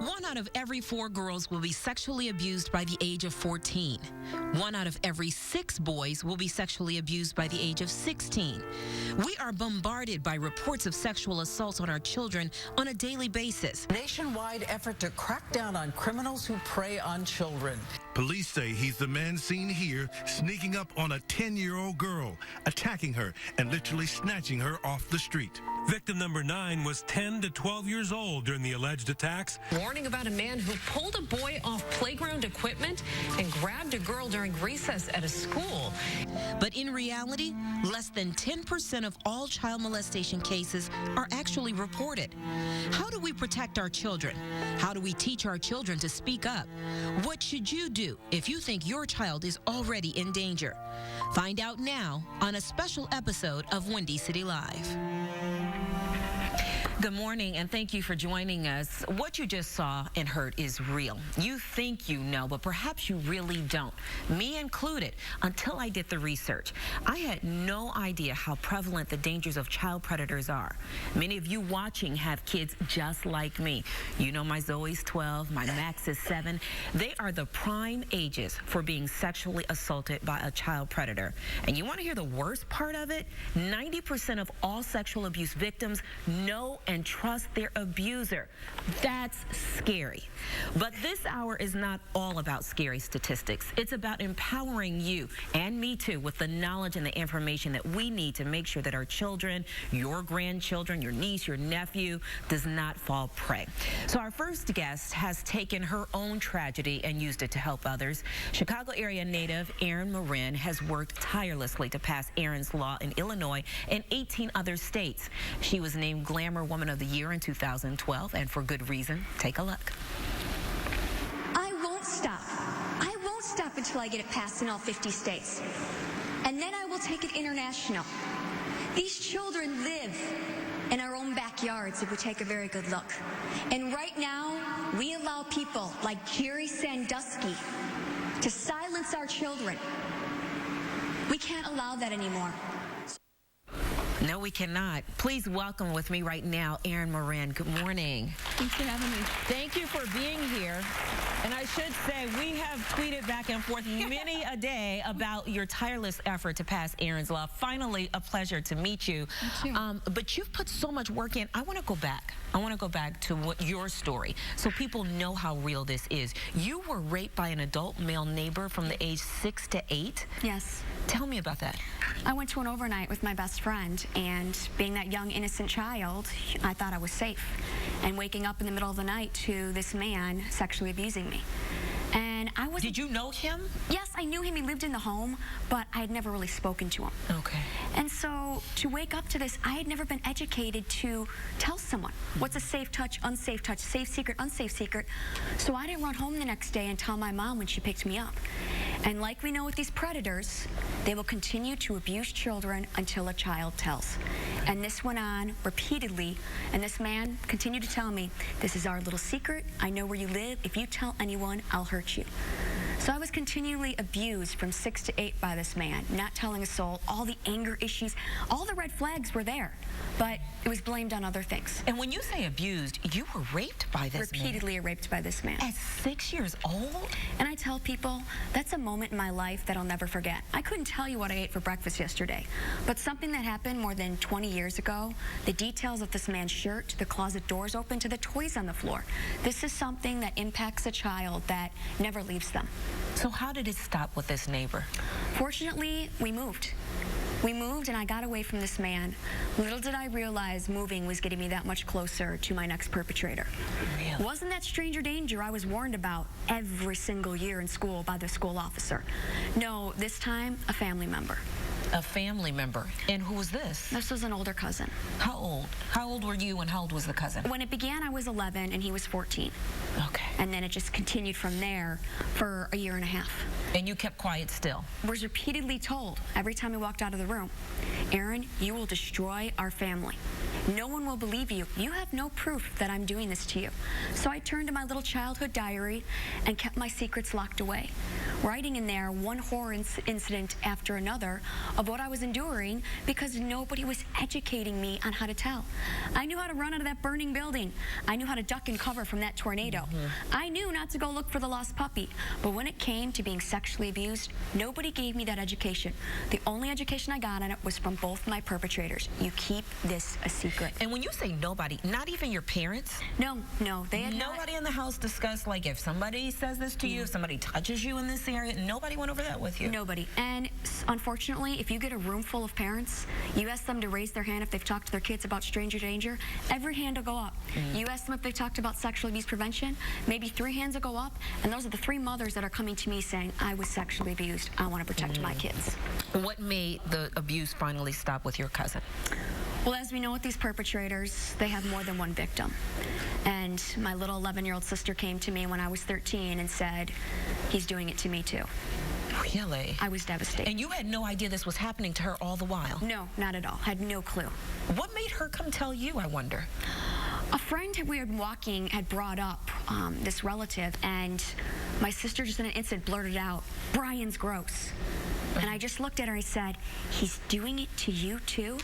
1 out of every 4 girls will be sexually abused by the age of 14. 1 out of every 6 boys will be sexually abused by the age of 16. We are bombarded by reports of sexual assaults on our children on a daily basis. Nationwide effort to crack down on criminals who prey on children. Police say he's the man seen here sneaking up on a 10-year-old girl, attacking her, and literally snatching her off the street. Victim number 9 was 10 to 12 years old during the alleged attacks. Warning about a man who pulled a boy off playground equipment and grabbed a girl during recess at a school. But in reality, less than 10% of all child molestation cases are actually reported. How do we protect our children? How do we teach our children to speak up? What should you do if you think your child is already in danger? Find out now on a special episode of Windy City Live. Good morning, and thank you for joining us. What you just saw and heard is real. You think you know, but perhaps you really don't. Me included, until I did the research. I had no idea how prevalent the dangers of child predators are. Many of you watching have kids just like me. You know my Zoe's 12, my Max is 7. They are the prime ages for being sexually assaulted by a child predator. And you want to hear the worst part of it? 90% of all sexual abuse victims know and trust their abuser. That's scary. But this hour is not all about scary statistics. It's about empowering you and me too with the knowledge and the information that we need to make sure that our children, your grandchildren, your niece, your nephew does not fall prey. So our first guest has taken her own tragedy and used it to help others. Chicago area native Erin Merryn has worked tirelessly to pass Erin's Law in Illinois and 18 other states. She was named Glamour Woman of the Year in 2012, and for good reason. Take a look. I won't stop. I won't stop until I get it passed in all 50 states. And then I will take it international. These children live in our own backyards if we take a very good look. And right now, we allow people like Jerry Sandusky to silence our children. We can't allow that anymore. No, we cannot. Please welcome with me right now, Erin Merryn. Good morning. Thanks for having me. Thank you for being here. And I should say, we have tweeted back and forth many a day about your tireless effort to pass Erin's Law. Finally, a pleasure to meet you. Me too. But you've put so much work in. I want to go back. I want to go back to your story so people know how real this is. You were raped by an adult male neighbor from the age 6 to 8? Yes. Tell me about that. I went to an overnight with my best friend, and being that young, innocent child, I thought I was safe. And waking up in the middle of the night to this man sexually abusing me. And I was. Did you know him? Yes, I knew him. He lived in the home, but I had never really spoken to him. Okay. And so to wake up to this, I had never been educated to tell someone what's a safe touch, unsafe touch, safe secret, unsafe secret. So I didn't run home the next day and tell my mom when she picked me up. And like we know with these predators, they will continue to abuse children until a child tells. And this went on repeatedly, and this man continued to tell me, this is our little secret, I know where you live, if you tell anyone, I'll hurt you. So I was continually abused from 6 to 8 by this man, not telling a soul, all the anger issues, all the red flags were there, but it was blamed on other things. And when you say abused, you were raped by this man? Repeatedly raped by this man. At 6 years old? And I tell people, that's a moment in my life that I'll never forget. I couldn't tell you what I ate for breakfast yesterday, but something that happened more than 20 years ago, the details of this man's shirt, the closet doors open, to the toys on the floor. This is something that impacts a child that never leaves them. So how did it stop with this neighbor? Fortunately, we moved. We moved and I got away from this man. Little did I realize moving was getting me that much closer to my next perpetrator. Really? Wasn't that stranger danger I was warned about every single year in school by the school officer? No, this time a family member. A family member. And who was this? This was an older cousin. How old? How old were you and how old was the cousin? When it began, I was 11 and he was 14. Okay. And then it just continued from there for a year and a half. And you kept quiet still? Was repeatedly told every time we walked out of the room, Erin, you will destroy our family. No one will believe you. You have no proof that I'm doing this to you. So I turned to my little childhood diary and kept my secrets locked away, writing in there one horror incident after another of what I was enduring because nobody was educating me on how to tell. I knew how to run out of that burning building. I knew how to duck and cover from that tornado. I knew not to go look for the lost puppy. But when it came to being sexually abused, nobody gave me that education. The only education I got on it was from both my perpetrators. You keep this a secret. And when you say nobody, not even your parents? No, they had Nobody in the house discussed, like, if somebody says this to you, if somebody touches you in this area, nobody went over that with you? Nobody. And unfortunately, if you get a room full of parents, you ask them to raise their hand if they've talked to their kids about stranger danger, every hand will go up. You ask them if they talked about sexual abuse prevention, maybe 3 hands will go up, and those are the 3 mothers that are coming to me saying, I was sexually abused. I want to protect my kids. What made the abuse finally stop with your cousin? Well, as we know with these perpetrators, they have more than one victim. And my little 11-year-old sister came to me when I was 13 and said, he's doing it to me too. Really? I was devastated. And you had no idea this was happening to her all the while? No, not at all. Had no clue. What made her come tell you, I wonder? A friend we were walking had brought up this relative, and my sister just in an instant blurted out, Brian's gross. And I just looked at her and I said, he's doing it to you too?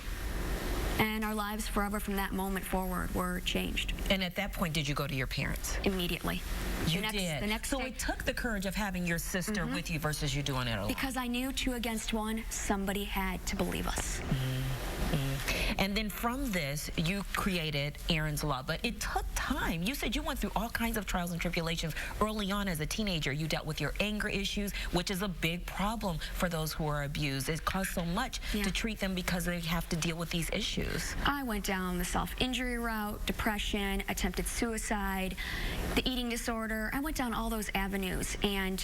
And our lives forever from that moment forward were changed. And at that point, did you go to your parents? Immediately. You did? The next so day, it took the courage of having your sister with you versus you doing it alone. because I knew 2 against 1, somebody had to believe us. And then from this, you created Erin's Law. But it took time. You said you went through all kinds of trials and tribulations early on as a teenager. You dealt with your anger issues, which is a big problem for those who are abused. It costs so much to treat them because they have to deal with these issues. I went down the self-injury route, depression, attempted suicide, the eating disorder. I went down all those avenues. And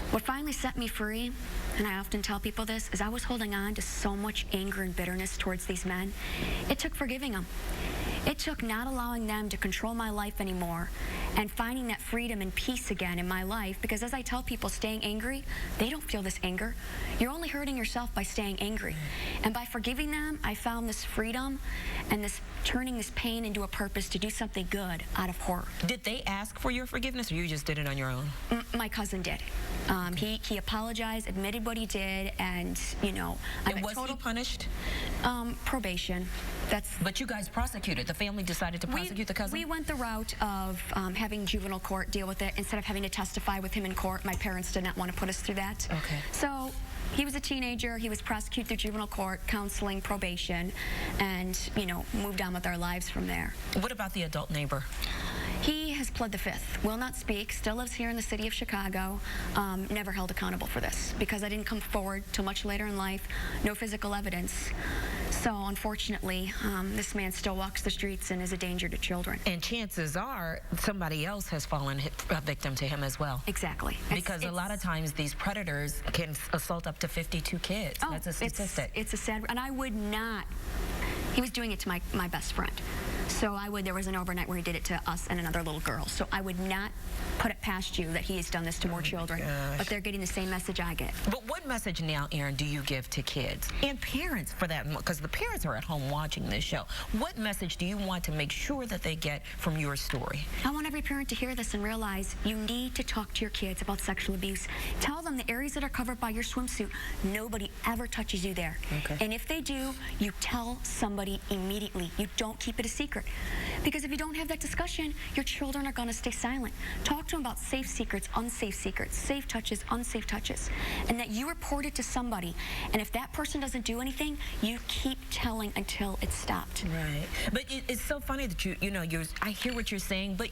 what finally set me free, and I often tell people this, is I was holding on to so much anger and bitterness towards these men. It took forgiving them. It took not allowing them to control my life anymore and finding that freedom and peace again in my life, because as I tell people, staying angry, they don't feel this anger. You're only hurting yourself by staying angry. And by forgiving them, I found this freedom and this turning this pain into a purpose to do something good out of horror. Did they ask for your forgiveness, or you just did it on your own? My cousin did. He apologized, admitted what he did, and, you know, And was he punished? Probation. But you guys prosecuted. The family decided to prosecute the cousin? We went the route of having juvenile court deal with it. Instead of having to testify with him in court, my parents did not want to put us through that. Okay. So he was a teenager. He was prosecuted through juvenile court, counseling, probation, and, you know, moved on with our lives from there. What about the adult neighbor? He has pled the fifth, will not speak, still lives here in the city of Chicago, never held accountable for this because I didn't come forward till much later in life, no physical evidence. So unfortunately, this man still walks the streets and is a danger to children. And chances are somebody else has fallen a victim to him as well. Exactly. Because a lot of times these predators can assault up to 52 kids. Oh, that's a statistic. It's a sad, and I would not, he was doing it to my best friend. So there was an overnight where he did it to us and another little girl. So I would not put it past you that he has done this to more children. But they're getting the same message I get. But what message now, Erin, do you give to kids and parents for that? Because the parents are at home watching this show. What message do you want to make sure that they get from your story? I want every parent to hear this and realize you need to talk to your kids about sexual abuse. Tell them the areas that are covered by your swimsuit, nobody ever touches you there. Okay. And if they do, you tell somebody immediately. You don't keep it a secret. Because if you don't have that discussion, your children are going to stay silent. Talk to them about safe secrets, unsafe secrets, safe touches, unsafe touches, and that you report it to somebody. And if that person doesn't do anything, you keep telling until it's stopped. Right. But it's so funny that I hear what you're saying, but